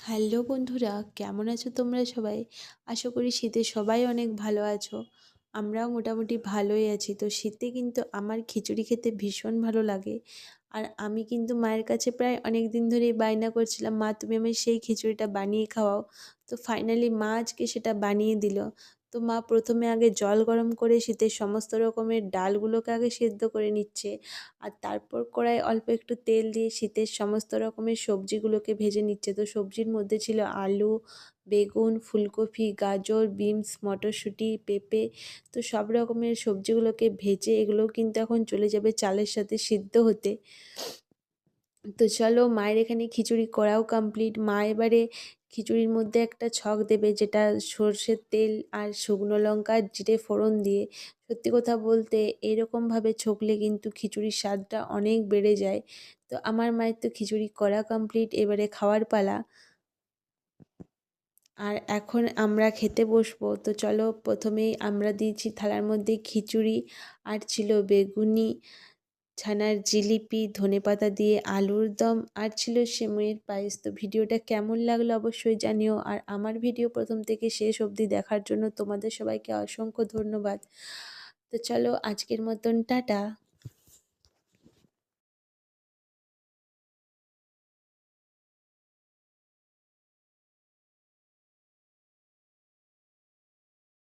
Hello বন্ধুরা, কেমন আছো তোমরা সবাই? আশা করি শীতে সবাই অনেক ভালো আছো। আমরাও মোটামুটি ভালোই আছি। তো শীতে কিন্তু আমার খিচুড়ি খেতে ভীষণ ভালো লাগে। আর আমি কিন্তু মায়ের কাছে প্রায় অনেক দিন ধরেই বায়না করছিলাম, মা তুমি আমায় সেই খিচুড়িটা বানিয়ে খাওয়াও। তো ফাইনালি মা আজকে সেটা বানিয়ে দিল। তো মা প্রথমে আগে জল গরম করে শীতের সমস্ত রকমের ডালগুলোকে আগে সেদ্ধ করে নিচ্ছে। আর তারপর কড়াইয়ে অল্প একটু তেল দিয়ে শীতের সমস্ত রকমের সবজিগুলোকে ভেজে নিচ্ছে। তো সবজির মধ্যে ছিল আলু, বেগুন, ফুলকপি, গাজর, বিনস, মটরশুঁটি, পেঁপে। তো সব রকমের সবজিগুলোকে ভেজে এগুলোও কিন্তু এখন চলে যাবে চালের সাথে সিদ্ধ হতে। তো চলো, মায়ের এখানে খিচুড়ি করাও কমপ্লিট। মা এবারে খিচুড়ির মধ্যে একটা ছক দেবে, যেটা সর্ষের তেল আর শুকনো লঙ্কা আর জিরে ফোড়ন দিয়ে। সত্যি কথা বলতে এরকমভাবে ছকলে কিন্তু খিচুড়ির স্বাদটা অনেক বেড়ে যায়। তো আমার মায়ের তো খিচুড়ি করা কমপ্লিট, এবারে খাওয়ার পালা। আর এখন আমরা খেতে বসবো। তো চলো, প্রথমেই আমরা দিয়েছি থালার মধ্যে খিচুড়ি, আর ছিল বেগুনি, ছানার জিলিপি, ধনেপাতা দিয়ে আলুর দম, আর ছিল সেমাইয়ের পায়েস। তো ভিডিওটা কেমন লাগলো অবশ্যই জানিও। আর আমার ভিডিও প্রথম থেকে শেষ অবধি দেখার জন্য তোমাদের সবাইকে অসংখ্য ধন্যবাদ। তো চলো, আজকের মতন টাটা।